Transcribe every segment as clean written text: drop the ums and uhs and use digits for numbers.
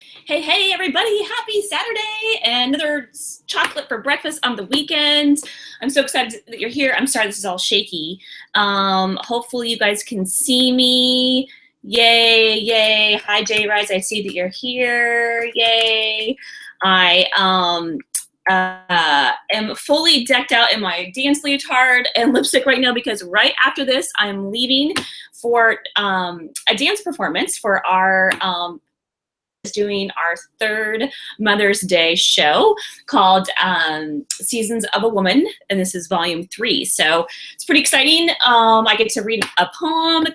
Hey, hey, everybody, happy Saturday and another chocolate for breakfast on the weekend. I'm so excited that you're here. I'm sorry, this is all shaky. Hopefully you guys can see me. Yay, yay. Hi, Jay Rise, I see that you're here. Yay. I am fully decked out in my dance leotard and lipstick right now because right after this, I'm leaving for a dance performance for our is doing our third Mother's Day show called Seasons of a Woman, and this is volume 3. So it's pretty exciting. I get to read a poem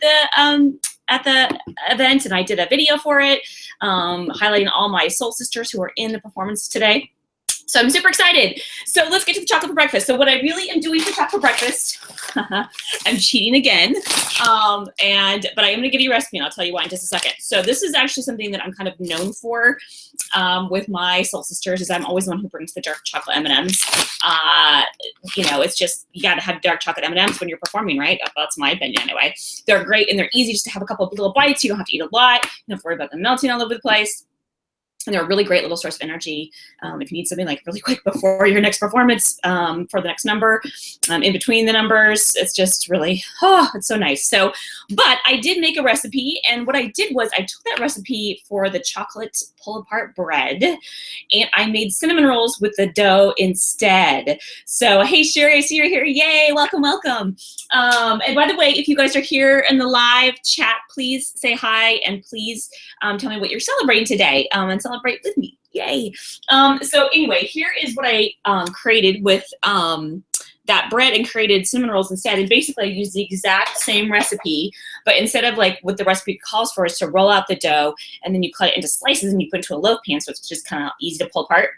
at the event, and I did a video for it, highlighting all my soul sisters who are in the performance today. So I'm super excited. So let's get to the chocolate for breakfast. So what I really am doing for chocolate for breakfast, I'm cheating again, but I am gonna give you a recipe and I'll tell you why in just a second. So this is actually something that I'm kind of known for with my soul sisters, is I'm always the one who brings the dark chocolate M&Ms. You know, it's just, you gotta have dark chocolate M&Ms when you're performing, right? That's my opinion anyway. They're great and they're easy just to have a couple of little bites. You don't have to eat a lot. You don't have to worry about them melting all over the place. And they're a really great little source of energy if you need something like really quick before your next performance for the next number, in between the numbers. It's just really, it's so nice. So, but I did make a recipe, and what I did was I took that recipe for the chocolate pull-apart bread, and I made cinnamon rolls with the dough instead. So, hey, Sherry, I see you're here. Yay, welcome, welcome. And by the way, if you guys are here in the live chat, please say hi, and please tell me what you're celebrating today, and celebrate with me. Yay. So anyway, here is what I created with that bread, and created cinnamon rolls instead. And basically I used the exact same recipe, but instead of like what the recipe calls for is to roll out the dough and then you cut it into slices and you put it into a loaf pan, so it's just kind of easy to pull apart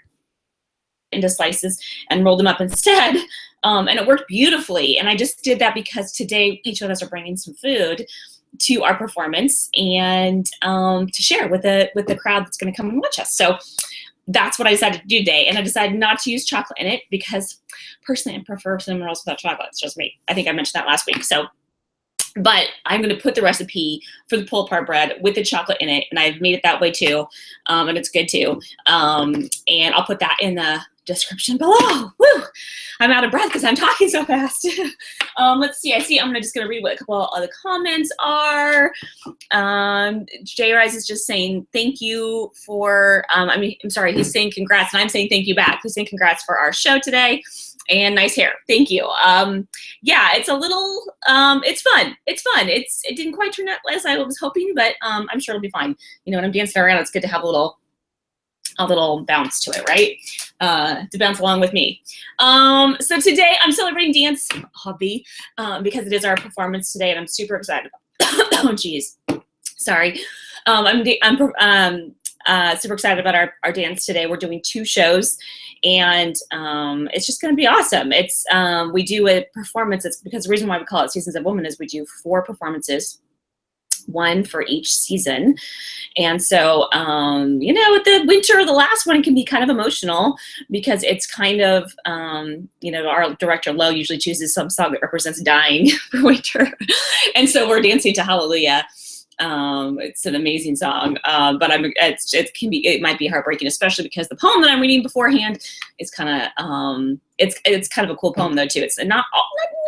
into slices and roll them up instead. And it worked beautifully. And I just did that because today each of us are bringing some food to our performance and to share with the crowd that's going to come and watch us. So that's what I decided to do today. And I decided not to use chocolate in it because personally I prefer cinnamon rolls without chocolate. It's just me. I think I mentioned that last week. So, but I'm going to put the recipe for the pull-apart bread with the chocolate in it, and I've made it that way too, and it's good too. And I'll put that in the description below. Woo! I'm out of breath because I'm talking so fast. Let's see. I'm just going to read what a couple of the comments are. Jay Rise is just saying thank you for, I'm sorry, he's saying congrats, and I'm saying thank you back. He's saying congrats for our show today. And nice hair. Thank you. Yeah, it's a little, it's fun. It's fun. It didn't quite turn out as I was hoping, but I'm sure it'll be fine. You know, when I'm dancing around, it's good to have a little bounce to it, right? To bounce along with me. So today I'm celebrating dance hobby because it is our performance today, and I'm super excited. Oh, geez. Sorry. I'm super excited about our dance today. We're doing 2 shows, and it's just going to be awesome. It's we do a performance. It's because the reason why we call it Seasons of Woman is we do 4 performances, 1 for each season. And so, you know, with the winter, the last one can be kind of emotional because it's kind of, you know, our director, Lo, usually chooses some song that represents dying for winter. And so we're dancing to Hallelujah. It's an amazing song, but it might be heartbreaking, especially because the poem that I'm reading beforehand is kind of, it's kind of a cool poem though too. It's not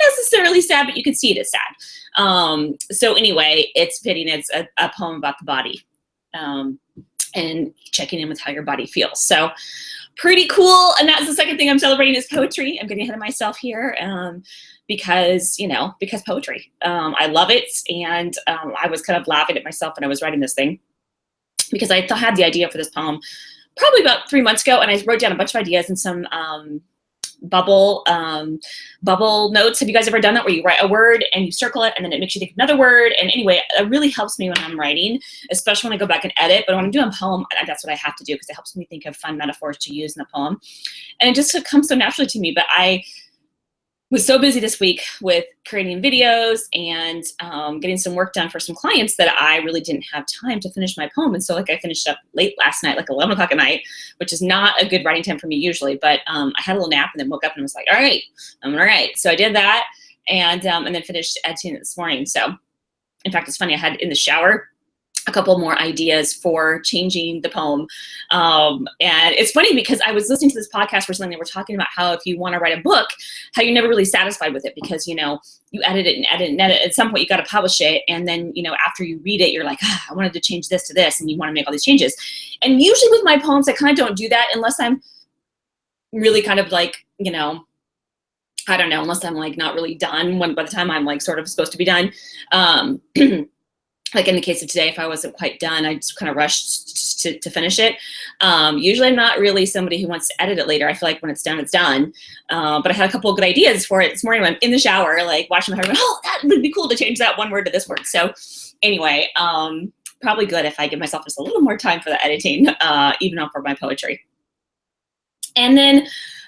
necessarily sad, but you can see it as sad. So anyway, it's fitting. It's a poem about the body, and checking in with how your body feels. So pretty cool. And that's the second thing I'm celebrating is poetry. I'm getting ahead of myself here. Because, you know, because poetry. I love it. And I was kind of laughing at myself when I was writing this thing because I had the idea for this poem probably about 3 months ago, and I wrote down a bunch of ideas and some bubble notes. Have you guys ever done that where you write a word and you circle it and then it makes you think of another word? And anyway, it really helps me when I'm writing, especially when I go back and edit. But when I'm doing a poem, that's what I have to do because it helps me think of fun metaphors to use in the poem. And it just comes so naturally to me. But I was so busy this week with creating videos and getting some work done for some clients that I really didn't have time to finish my poem. And so like I finished up late last night, like 11 o'clock at night, which is not a good writing time for me usually, but I had a little nap and then woke up and was like, all right, I'm all right. So I did that and then finished editing it this morning. So in fact, it's funny, I had in the shower, a couple more ideas for changing the poem. And it's funny because I was listening to this podcast recently, they were talking about how if you want to write a book, how you're never really satisfied with it because, you know, you edit it and edit and edit. At some point, you got to publish it. And then, you know, after you read it, you're like, I wanted to change this to this, and you want to make all these changes. And usually with my poems, I kind of don't do that unless I'm really kind of like, you know, I don't know, unless I'm like not really done by the time I'm like sort of supposed to be done. Like in the case of today, if I wasn't quite done, I just kind of rushed to finish it. Usually I'm not really somebody who wants to edit it later. I feel like when it's done, it's done. But I had a couple of good ideas for it this morning when I'm in the shower, like washing my hair, oh, that would be cool to change that one word to this word. So anyway, probably good if I give myself just a little more time for the editing, even for my poetry. And then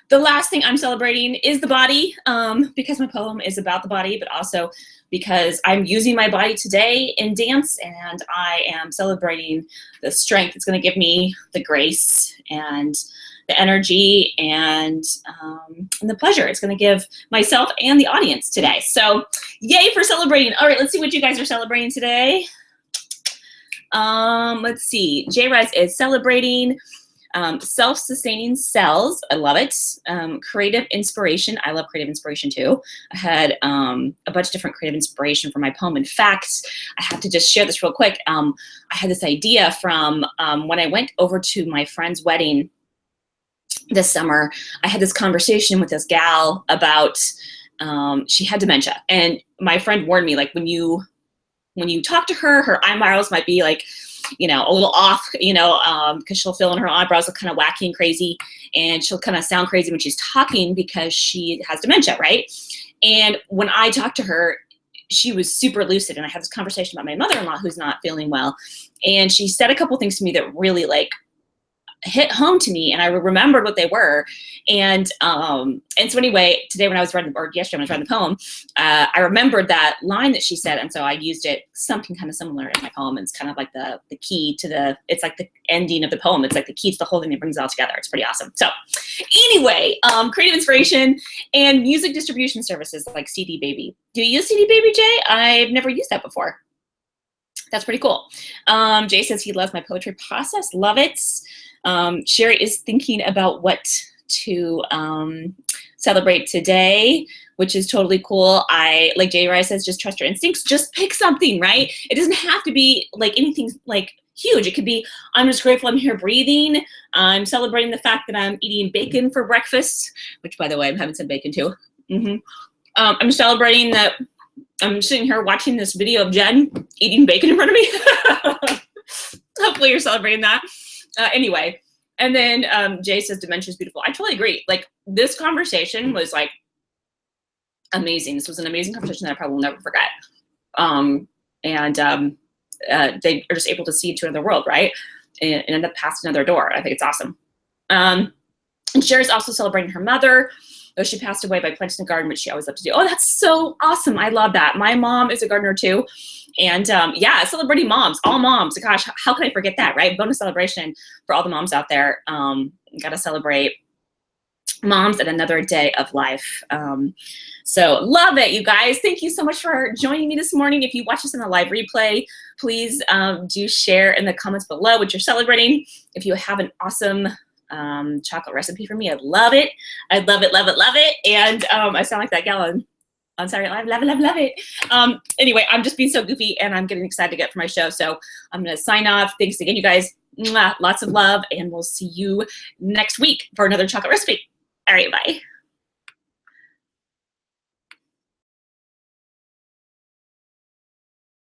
the last thing I'm celebrating is the body, because my poem is about the body, but also because I'm using my body today in dance, and I am celebrating the strength it's going to give me, the grace and the energy and the pleasure it's going to give myself and the audience today. So yay for celebrating. All right, let's see what you guys are celebrating today. Let's see. J-Rise is celebrating self-sustaining cells. I love it. Creative inspiration. I love creative inspiration too. I had a bunch of different creative inspiration for my poem. In fact, I have to just share this real quick. I had this idea from when I went over to my friend's wedding this summer. I had this conversation with this gal about she had dementia, and my friend warned me, like, when you talk to her, her eyebrows might be like, you know, a little off, you know, because she'll feel in her eyebrows look kind of wacky and crazy, and she'll kind of sound crazy when she's talking because she has dementia, right? And when I talked to her, she was super lucid, and I had this conversation about my mother-in-law who's not feeling well, and she said a couple things to me that really like hit home to me, and I remembered what they were. And so anyway, today when I was writing, or yesterday when I was writing the poem, I remembered that line that she said, and so I used it, something kind of similar in my poem. It's kind of like the key to the, it's like the ending of the poem. It's like the key to the whole thing that brings it all together. It's pretty awesome. So anyway, creative inspiration and music distribution services like CD Baby. Do you use CD Baby, Jay? I've never used that before. That's pretty cool. Jay says he loves my poetry process. Love it. Sherry is thinking about what to celebrate today, which is totally cool. I, like Jay Rice says, just trust your instincts. Just pick something, right? It doesn't have to be like anything like huge. It could be, I'm just grateful I'm here breathing. I'm celebrating the fact that I'm eating bacon for breakfast, which, by the way, I'm having some bacon too. I'm celebrating that I'm sitting here watching this video of Jen eating bacon in front of me. Hopefully you're celebrating that. Anyway, and then Jay says dementia is beautiful. I totally agree. Like, this conversation was like amazing. This was an amazing conversation that I probably will never forget. They are just able to see into another world, right? And end up past another door. I think it's awesome. And Sherry's also celebrating her mother, though she passed away, by planting a garden, which she always loved to do. Oh, that's so awesome. I love that. My mom is a gardener too. And yeah, celebrating moms, all moms. Gosh, how can I forget that, right? Bonus celebration for all the moms out there. Got to celebrate moms at another day of life. So love it, you guys. Thank you so much for joining me this morning. If you watch this in the live replay, please do share in the comments below what you're celebrating. If you have an awesome chocolate recipe for me, I'd love it. I'd love it, love it, love it. And I sound like that gal on Saturday Night Live. Love it, love it, love it. Anyway, I'm just being so goofy, and I'm getting excited to get for my show. So I'm going to sign off. Thanks again, you guys. Mwah, lots of love, and we'll see you next week for another chocolate recipe. All right, bye.